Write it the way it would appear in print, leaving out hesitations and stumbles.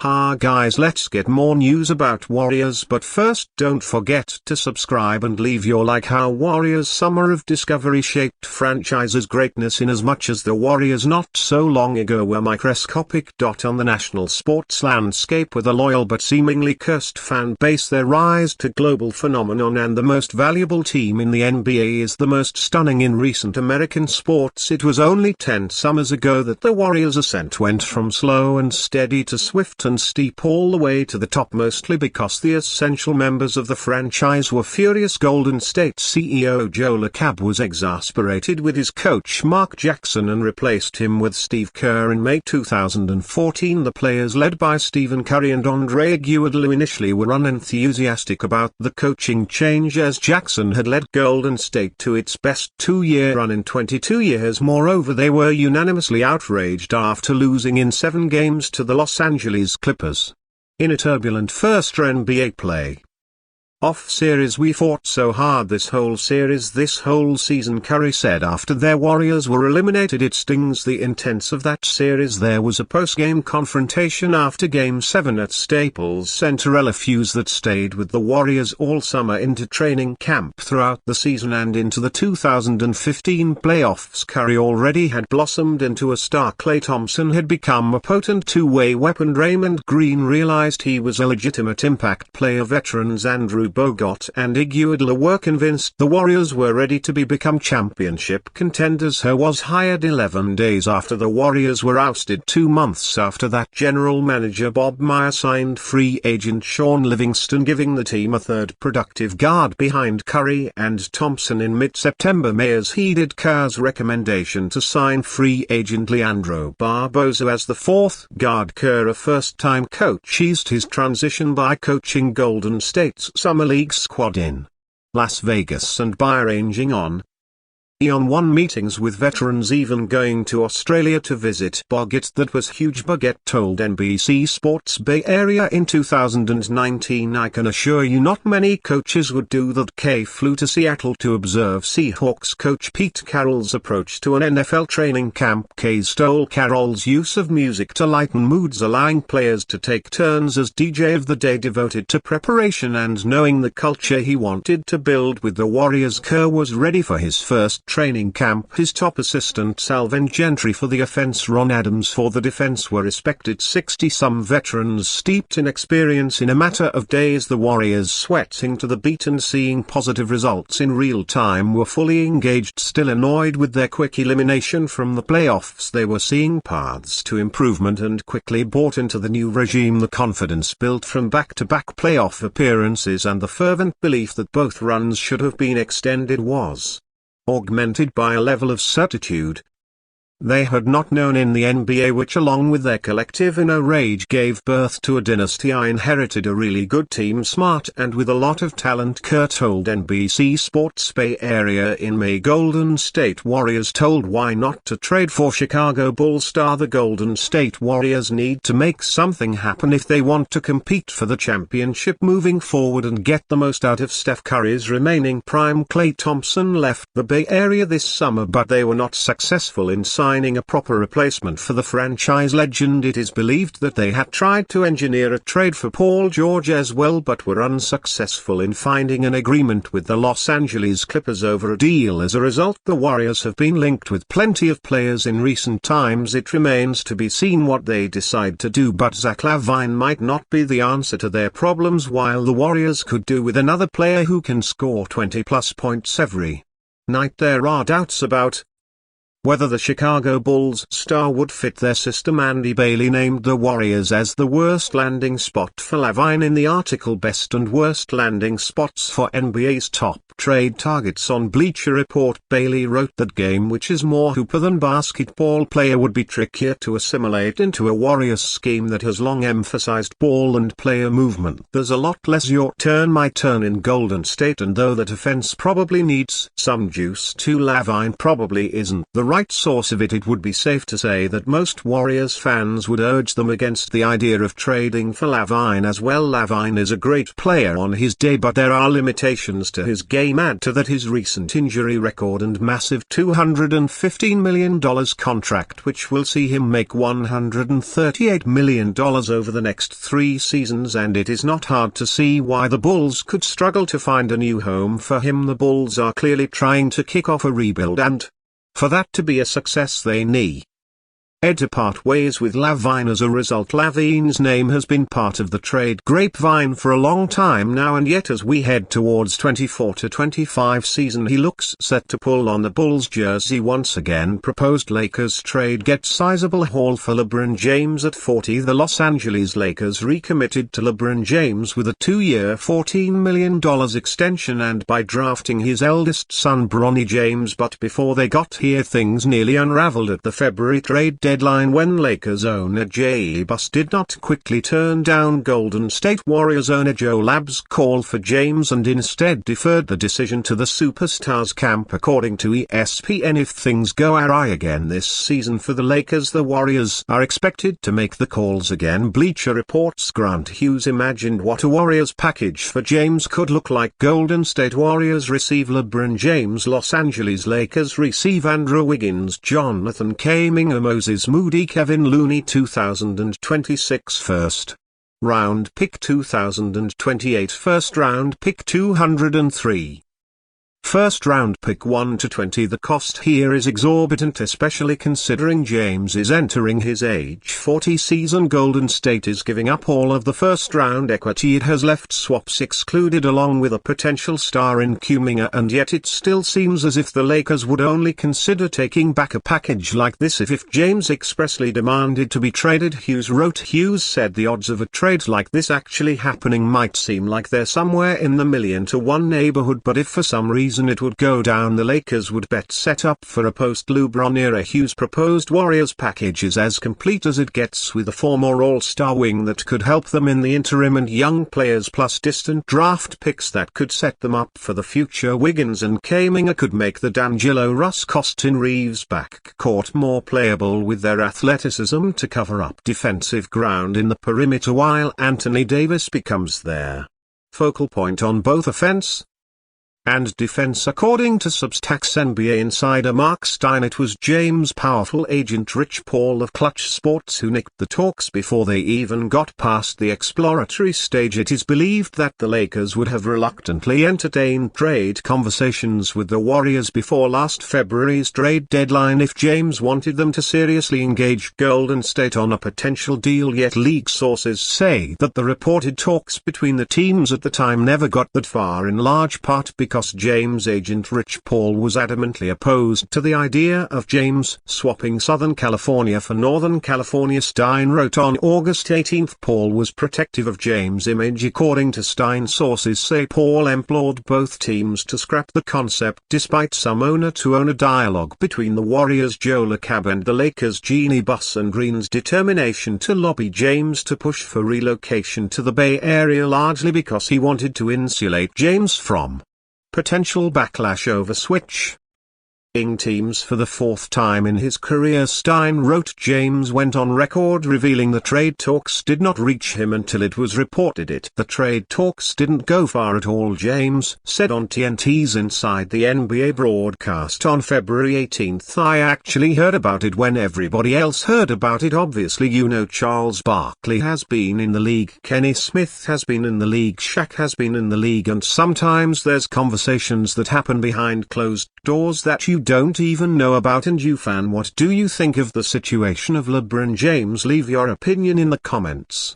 Ha guys, let's get more news about Warriors, but first don't forget to subscribe and leave your like. How Warriors' summer of discovery shaped franchise's greatness, in as much as the Warriors not so long ago were a microscopic dot on the national sports landscape with a loyal but seemingly cursed fan base, their rise to global phenomenon and the most valuable team in the NBA is the most stunning in recent American sports. It was only 10 summers ago that the Warriors' ascent went from slow and steady to swift and steep all the way to the top, mostly because the essential members of the franchise were furious. Golden State CEO Joe Lacob was exasperated with his coach Mark Jackson and replaced him with Steve Kerr in May 2014. The players, led by Stephen Curry and Andre Iguodala, initially were unenthusiastic about the coaching change, as Jackson had led Golden State to its best two-year run in 22 years. Moreover, they were unanimously outraged after losing in 7 games to the Los Angeles Clippers. In a turbulent first NBA playoff series, "We fought so hard this whole season," Curry said after their Warriors were eliminated. "It stings the intense of that series." There was a post-game confrontation after Game 7 at Staples Center, a fuse that stayed with the Warriors all summer into training camp, throughout the season and into the 2015 playoffs. Curry already had blossomed into a star. Klay Thompson had become a potent two-way weapon. Draymond Green realized he was a legitimate impact player. Veterans Andrew Bogut and Iguodala were convinced the Warriors were ready to become championship contenders. He was hired 11 days after the Warriors were ousted. 2 months after that, general manager Bob Myers signed free agent Sean Livingston, giving the team a third productive guard behind Curry and Thompson. In mid-September, Myers heeded Kerr's recommendation to sign free agent Leandro Barbosa as the fourth guard. Kerr, a first-time coach, eased his transition by coaching Golden State's Summer League squad in Las Vegas and by arranging on-one meetings with veterans, even going to Australia to visit Bogut. That was huge, Bogut told NBC Sports Bay Area in 2019. "I can assure you not many coaches would do that." K flew to Seattle to observe Seahawks coach Pete Carroll's approach to an NFL training camp. K stole Carroll's use of music to lighten moods, allowing players to take turns as DJ of the day, devoted to preparation and knowing the culture he wanted to build with the Warriors. Kerr was ready for his first training camp. His top assistant Salvin Gentry for the offense, Ron Adams for the defense, were respected 60-some veterans steeped in experience. In a matter of days, the Warriors, sweating to the beat and seeing positive results in real time, were fully engaged. Still annoyed with their quick elimination from the playoffs, they were seeing paths to improvement and quickly bought into the new regime. The confidence built from back-to-back playoff appearances and the fervent belief that both runs should have been extended was augmented by a level of certitude they had not known in the NBA, which, along with their collective inner rage, gave birth to a dynasty. "I inherited a really good team, smart and with a lot of talent," Kerr told NBC Sports Bay Area in May. Golden State Warriors told Why Not to trade for Chicago Bulls star. "The Golden State Warriors need to make something happen if they want to compete for the championship moving forward and get the most out of Steph Curry's remaining prime." Klay Thompson left the Bay Area this summer, but they were not successful in signing a proper replacement for the franchise legend. It is believed that they had tried to engineer a trade for Paul George as well, but were unsuccessful in finding an agreement with the Los Angeles Clippers over a deal. As a result, the Warriors have been linked with plenty of players in recent times. It remains to be seen what they decide to do, but Zach LaVine might not be the answer to their problems, while the Warriors could do with another player who can score 20-plus points every night. There are doubts about whether the Chicago Bulls star would fit their system. Andy Bailey named the Warriors as the worst landing spot for LaVine in the article Best and Worst Landing Spots for NBA's Top Trade Targets on Bleacher Report. Bailey wrote that game, which is more hooper than basketball player, would be trickier to assimilate into a Warriors scheme that has long emphasized ball and player movement. "There's a lot less your turn my turn in Golden State, and though that offense probably needs some juice too, LaVine probably isn't the right source of it would be safe to say that most Warriors fans would urge them against the idea of trading for LaVine as well. LaVine is a great player on his day, but there are limitations to his game. Add to that his recent injury record and massive $215 million contract, which will see him make $138 million over the next 3 seasons, and it is not hard to see why the Bulls could struggle to find a new home for him. The Bulls are clearly trying to kick off a rebuild, and for that to be a success they need to part ways with LaVine. As a result, LaVine's name has been part of the trade grapevine for a long time now, and yet as we head towards 24-25 season, he looks set to pull on the Bulls jersey once again. Proposed Lakers trade gets sizable haul for LeBron James at 40. The Los Angeles Lakers recommitted to LeBron James with a 2-year $14 million extension and by drafting his eldest son Bronny James, but before they got here things nearly unraveled at the February trade deadline when Lakers owner J. Buss did not quickly turn down Golden State Warriors owner Joe Labb's call for James and instead deferred the decision to the superstar's camp. According to ESPN, if things go awry again this season for the Lakers, the Warriors are expected to make the calls again. Bleacher Report's Grant Hughes imagined what a Warriors package for James could look like. Golden State Warriors receive LeBron James. Los Angeles Lakers receive Andrew Wiggins, Jonathan Kuminga, Moses Moody, Kevin Looney. 2026 first round pick, 2028 first round pick, 203 first round pick, 1-20. The cost here is exorbitant, especially considering James is entering his age 40 season. Golden State is giving up all of the first round equity it has left, swaps excluded, along with a potential star in Kuminga, and yet it still seems as if the Lakers would only consider taking back a package like this if James expressly demanded to be traded. Hughes wrote. Hughes said the odds of a trade like this actually happening might seem like they're somewhere in the 1,000,000-to-1 neighborhood, but if for some reason it would go down, the Lakers would bet set up for a post-LeBron era. Hughes' proposed Warriors package is as complete as it gets, with a former All-Star wing that could help them in the interim and young players plus distant draft picks that could set them up for the future. Wiggins and Kuminga could make the D'Angelo Russ, Austin Reeves backcourt more playable with their athleticism to cover up defensive ground in the perimeter, while Anthony Davis becomes their focal point on both offense and defense. According to Substack's NBA insider Mark Stein, it was James' powerful agent Rich Paul of Clutch Sports who nicked the talks before they even got past the exploratory stage. It is believed that the Lakers would have reluctantly entertained trade conversations with the Warriors before last February's trade deadline if James wanted them to seriously engage Golden State on a potential deal, yet league sources say that the reported talks between the teams at the time never got that far, in large part because James' agent Rich Paul was adamantly opposed to the idea of James swapping Southern California for Northern California. Stein wrote on August 18 Paul was protective of James' image. According to Stein, sources say Paul implored both teams to scrap the concept despite some owner-to-owner dialogue between the Warriors' Joe Lacob and the Lakers' Jeanie Buss and Green's determination to lobby James to push for relocation to the Bay Area, largely because he wanted to insulate James from potential backlash over switching teams for the 4th time in his career. Stein wrote James went on record revealing the trade talks did not reach him until it was reported the trade talks didn't go far at all. James said on TNT's Inside the NBA broadcast on February 18, I actually heard about it when everybody else heard about it. Obviously, you know, Charles Barkley has been in the league, Kenny Smith has been in the league, Shaq has been in the league, and sometimes there's conversations that happen behind closed doors that you don't even know about. And you fan, what do you think of the situation of LeBron James? Leave your opinion in the comments.